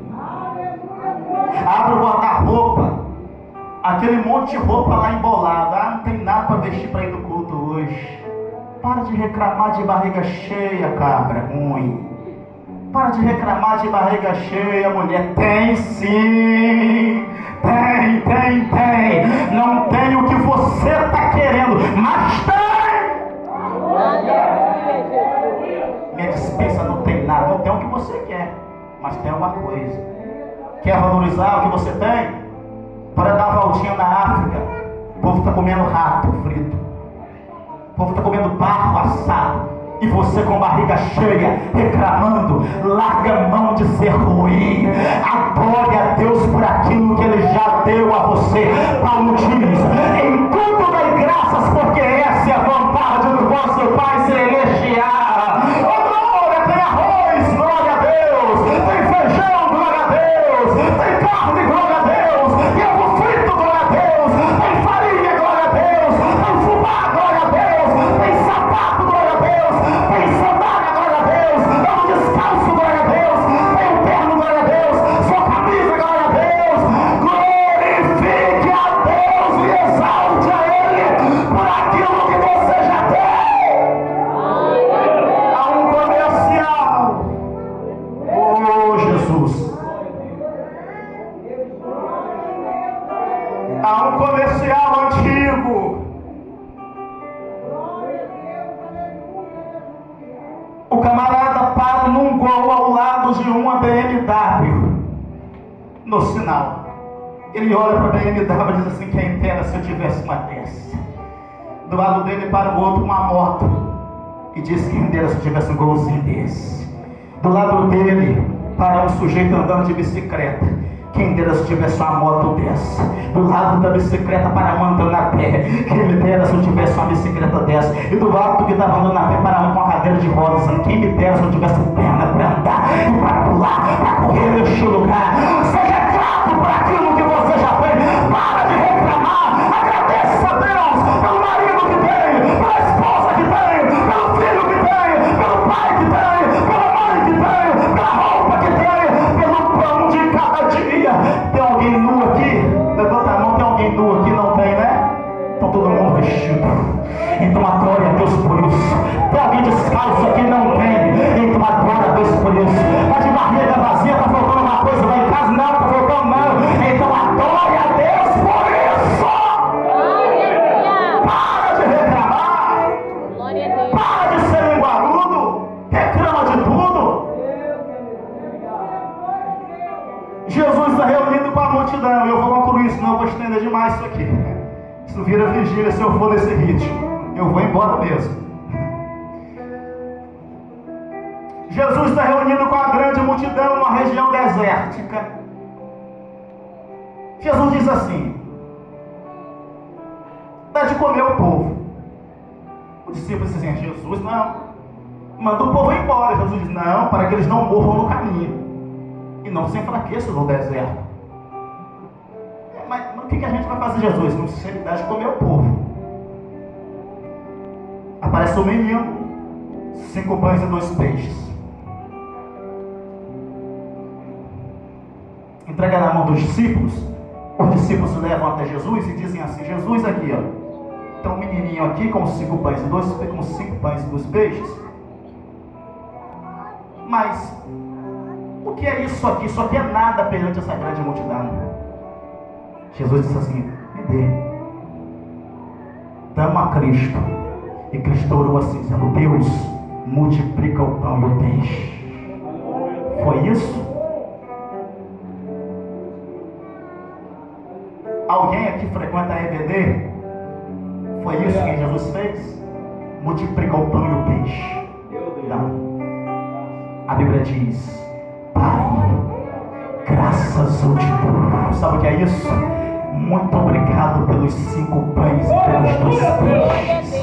Abra o guarda-roupa. Aquele monte de roupa lá embolada. Não tem nada para vestir para ir do culto hoje. Para de reclamar de barriga cheia, cabra ruim. Para de reclamar de barriga cheia, mulher. Tem sim. Tem. Não tem o que você está querendo, mas tem. Minha dispensa não tem nada. Não tem o que você quer, mas tem alguma coisa. Quer valorizar o que você tem? Para dar uma voltinha na África, o povo está comendo rato frito, o povo está comendo barro assado, e você com barriga cheia, reclamando. Larga a mão de ser ruim. Adore a Deus por aquilo que Ele já deu a você. Paulo diz: em tudo dai graças, porque essa é a vontade do vosso Pai Celestial. Oh glória, tem arroz, glória a Deus, tem feijão, glória a Deus, tem carne, glória a Deus, e ovo frito, glória a Deus, tem farinha, glória a Deus, tem fubá, glória a Deus, tem sapato, glória a Deus, tem sandália, glória a Deus, tem um descalço, glória a Deus, tem um terno, glória a Deus, sua camisa, glória a Deus. Glorifique a Deus e exalte a Ele por aquilo que você já tem. Há um comercial. Oh Jesus. Há um comercial antigo. O camarada para num gol ao lado de uma BMW no sinal. Ele olha para a BMW e diz assim: quem dera se eu tivesse uma dessa. Do lado dele para o outro uma moto e diz: quem dera se eu tivesse um golzinho desse. Do lado dele para um sujeito andando de bicicleta: quem dera se eu tivesse uma moto dessa. Do lado da bicicleta para um andando a pé: quem me dera se eu tivesse uma bicicleta dessa. E do lado do que estava andando a pé para um com a cadeira de rodas, dizendo: quem me dera se eu tivesse perna para andar e para pular, para correr neste lugar. Seja grato por aquilo que você já tem. Para de reclamar. Agradeça a Deus pelo marido que tem, pela esposa que tem, pelo filho que tem, pelo pai que tem, pela mãe que tem, pela roupa que tem, pelo pão de cada dia. Tem alguém nu aqui? Levanta a mão. Tem alguém nu aqui? Não tem, né? Então todo mundo vestido. Então adore a Deus por isso. Tem alguém descalço aqui? Não tem. Então adore a Deus por isso. Tá de barriga vazia, tá faltando uma coisa lá em casa? Não, tá faltando não. Então adore a Deus por isso. multidão. Eu vou concluir, senão eu vou estender demais isso aqui. Isso vira vigília se eu for nesse ritmo. Eu vou embora mesmo. Jesus está reunido com a grande multidão numa região desértica. Jesus diz assim: dá de comer o povo. Os discípulos dizem: Jesus, não, manda o povo embora. Jesus diz: não, para que eles não morram no caminho e não se enfraqueçam no deserto. Mas o que a gente vai fazer, Jesus? Não se ele dá de comer o povo. Aparece um menino, 5 pães e 2 peixes. Entrega na mão dos discípulos. Os discípulos se levam até Jesus e dizem assim: Jesus, aqui, ó, tem um menininho aqui com 5 pães e 2 peixes. Mas o que é isso aqui? Isso aqui é nada perante essa grande multidão. Jesus disse assim: me dê. Dama a Cristo. E Cristo orou assim, dizendo: Deus, multiplica o pão e o peixe. Foi isso? Alguém aqui frequenta a EBD? Foi isso que Jesus fez? Multiplica o pão e o peixe. Não. A Bíblia diz: Pai, graças eu te dou. Sabe o que é isso? Muito obrigado pelos 5 pães e pelos 2 peixes.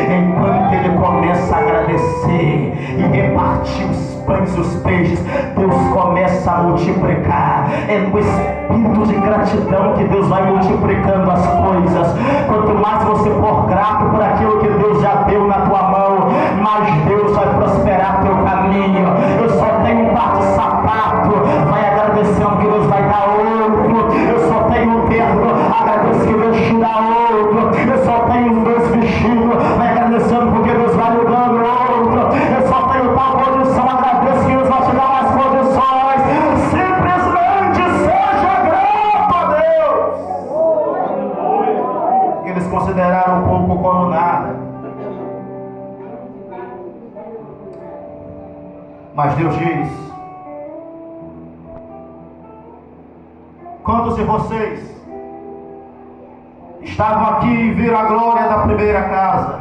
Enquanto ele começa a agradecer e repartir os pães e os peixes, Deus começa a multiplicar. É no espírito de gratidão que Deus vai multiplicando as coisas. Quanto mais você for grato por aquilo que Deus já deu na tua mão, mais Deus vai prosperar teu caminho. Eu só tenho um par de sapato, vai agradecendo que Deus vai dar outro. Eu só tenho um terno, agradece que Deus te dá outro. Eu só tenho 2 vestidos, vai agradecendo porque Deus vai lhe dando outro. Eu só tenho tal condição, agradeço que Deus vai te dar mais condições. Simplesmente seja grato a Deus. Eles consideraram o pouco como nada, mas Deus diz: quantos de vocês estavam aqui e viram a glória da primeira casa?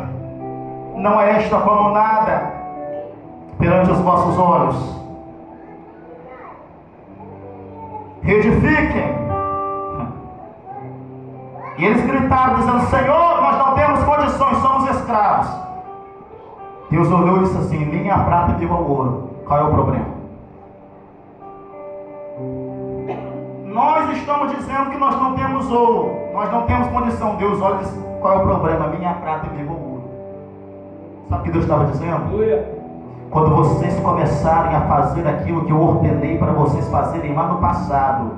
Não é esta como nada perante os vossos olhos. Reedifiquem. E eles gritaram dizendo: Senhor, nós não temos condições, somos escravos. Deus olhou e disse assim: minha prata e meu ouro. Qual é o problema? Nós estamos dizendo que nós não temos ouro, nós não temos condição. Deus olha e diz: qual é o problema? Minha prata e meu ouro. Sabe o que Deus estava dizendo? Quando vocês começarem a fazer aquilo que eu ordenei para vocês fazerem lá no passado,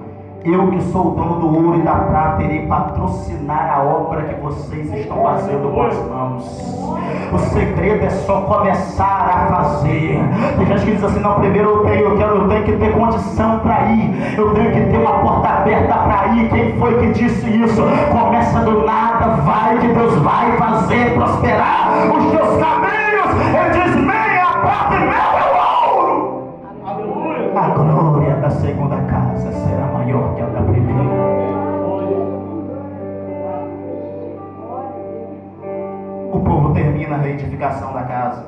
eu que sou o dono do ouro e da prata irei patrocinar a obra que vocês estão fazendo com as mãos. O segredo é só começar a fazer. Tem gente que diz assim: não, primeiro eu tenho que ter condição para ir, eu tenho que ter uma porta aberta para ir. Quem foi que disse isso? Começa do nada, vai que Deus vai fazer prosperar os teus caminhos. Ele diz: minha prata e meu ouro. A glória da segunda casa será maior que a da primeira. O povo termina a reedificação da casa.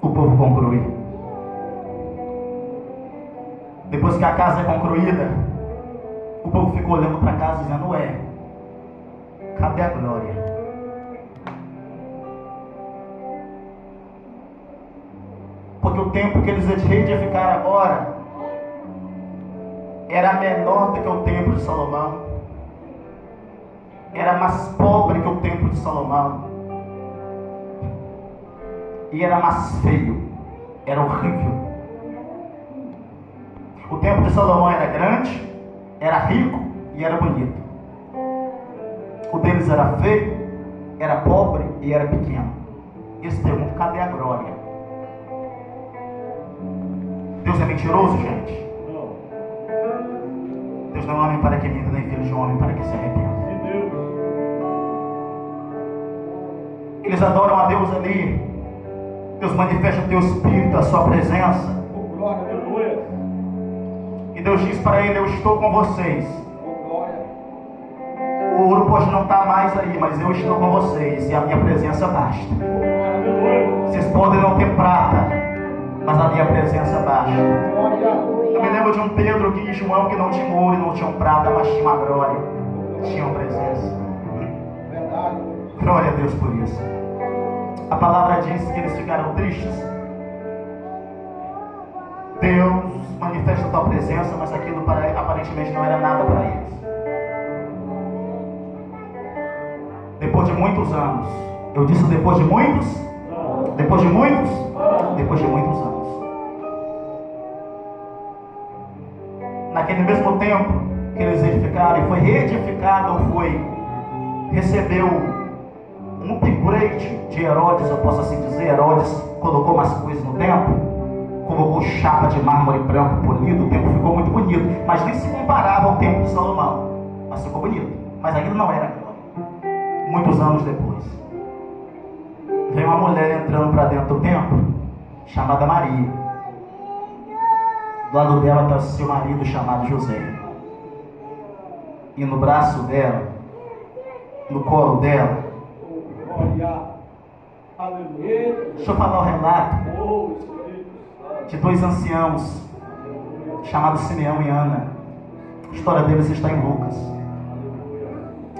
O povo conclui. Depois que a casa é concluída, o povo fica olhando para a casa dizendo: ué, cadê a glória? Porque o templo que eles reedificaram agora era menor do que o templo de Salomão, era mais pobre que o templo de Salomão, e era mais feio, era horrível. O templo de Salomão era grande, era rico e era bonito. O deles era feio, era pobre e era pequeno. Eles perguntam: cadê a glória? Deus é mentiroso, gente? Deus não é homem para que minta, nem filho de homem para que se arrependa. Eles adoram a Deus ali. Deus manifesta o teu espírito, a sua presença. E Deus diz para ele: eu estou com vocês. O ouro pode não estar mais aí, mas eu estou com vocês e a minha presença basta. Vocês podem não ter prata, mas a minha presença basta. Eu me lembro de um Pedro e João que não tinham ouro e não tinham prata, mas tinham a glória, tinham presença. Glória a Deus por isso. A palavra diz que eles ficaram tristes. Deus manifesta a tua presença, mas aquilo aparentemente não era nada para eles. Depois de muitos anos, eu disse depois de muitos anos, naquele mesmo tempo que eles edificaram e foi reedificado, recebeu um upgrade de Herodes, eu posso assim dizer. Herodes colocou umas coisas no templo, colocou chapa de mármore branco polido, o templo ficou muito bonito, mas nem se comparava ao templo de Salomão, mas ficou bonito, mas ainda não era glória. Muitos anos depois, vem uma mulher entrando para dentro do templo, chamada Maria. Do lado dela está seu marido chamado José, e no braço dela, no colo dela, deixa eu falar o relato de dois anciãos chamados Simeão e Ana. A história deles está em Lucas.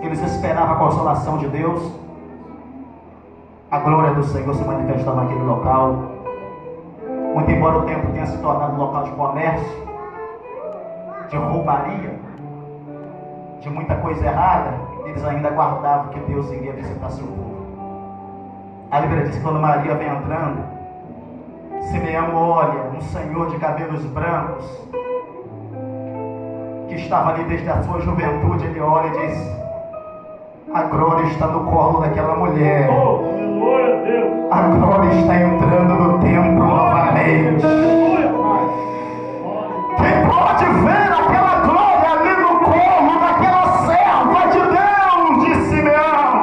Eles esperavam a consolação de Deus. A glória do Senhor se manifestava naquele local. Muito embora o templo tenha se tornado um local de comércio, de roubaria, de muita coisa errada, eles ainda aguardavam que Deus iria visitar seu povo. A Bíblia diz que quando Maria vem entrando, Simeão olha um senhor de cabelos brancos, que estava ali desde a sua juventude. Ele olha e diz: a glória está no colo daquela mulher. A glória está entrando no templo novamente. Quem pode ver aquela glória ali no colo daquela serva de Deus, de Simeão?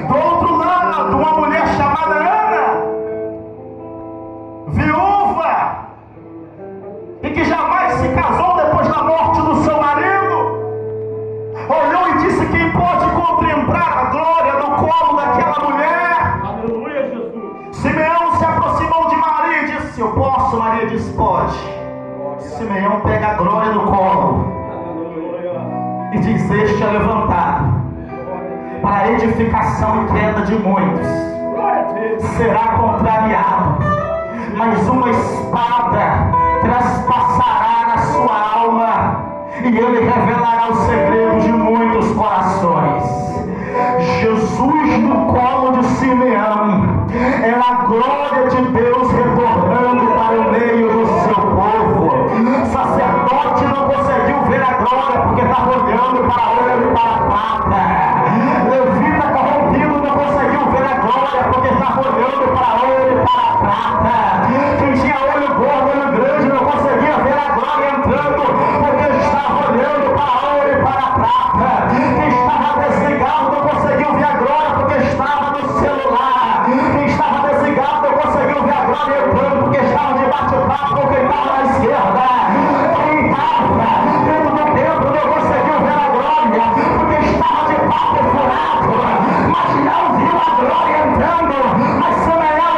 Do outro lado, uma mulher chamada Ana, viúva, e que jamais se casou depois da morte do seu marido, olhou e disse: quem pode contemplar a glória no colo daquela mulher? Aleluia, Jesus. Simeão se aproximou de Maria e disse: eu posso? Maria disse: pode. Simeão pega a glória no colo e diz: este é levantado para a edificação e queda de muitos, será contrariado, mas uma espada traspassará na sua alma, e ele revelará os segredos de muitos corações. Jesus no colo de Simeão é a glória de Deus retornando para o meio do seu povo. Sacerdote não conseguiu ver a glória porque estava olhando para ouro e para prata. Levita corrompido não conseguiu ver a glória porque estava olhando para ouro e para prata. Quem tinha olho gordo, olho grande, não conseguia ver a glória entrando porque estava olhando para ouro e para prata. Quem estava desligado não conseguiu ver a glória porque estava no celular. Quem estava desligado não conseguiu ver a glória entrando porque estava de bate-papo com quem estava na esquerda. Quem estava dentro do templo não conseguiu ver a glória porque estava de papo furado, mas não viu a glória entrando. Mas Simeão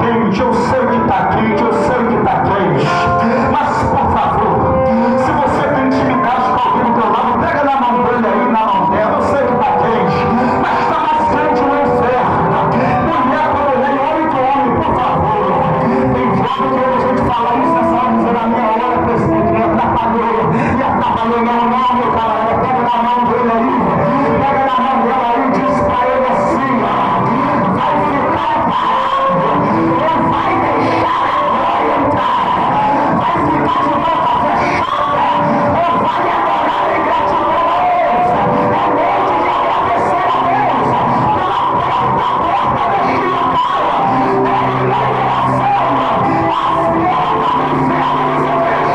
quente, eu sei que está quente, eu sei que está quente. Mas, por favor, se você tem intimidade com alguém do teu lado, pega na mão dele aí, na mão dela. Eu sei que está quente, mas está mais quente no inferno. Mulher com mulher, homem com homem, por favor. Tem jogo que hoje a gente fala isso nessa hora, dizendo a minha hora, presidente, me atrapalhou, não, meu camarada, pega na mão dele aí, pega na mão dela aí e diz pra ele assim, ó, vai ficar parado, ou vai deixar a glória entrar, vai ficar de boca fechada, ou vai adorar em gratidão a Deus, é noite de agradecer a Deus, pela porta aberta deste local, ele não é a forma, as portas do inferno se fecham,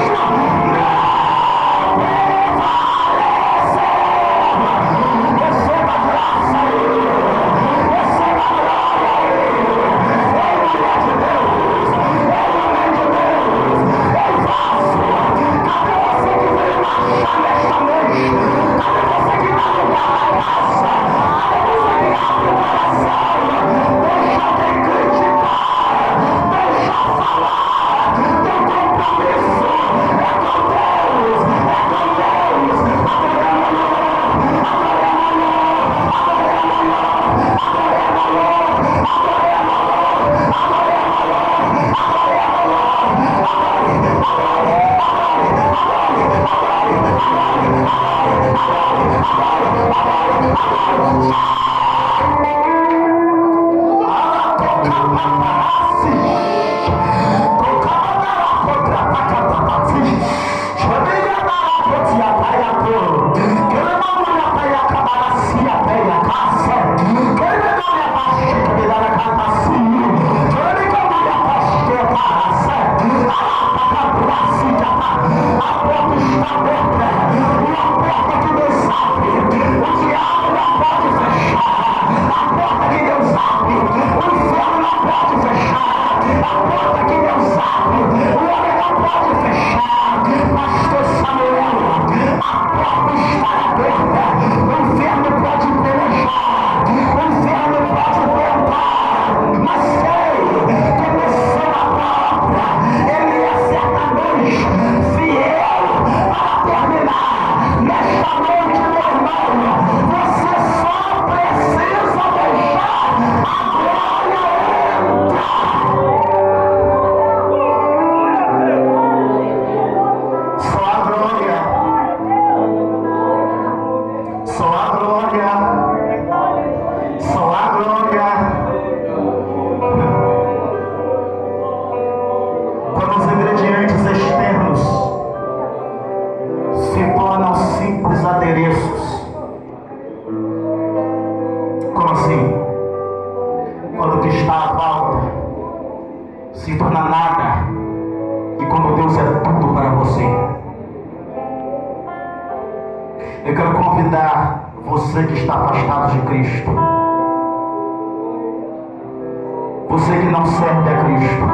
você que está afastado de Cristo, você que não serve a Cristo,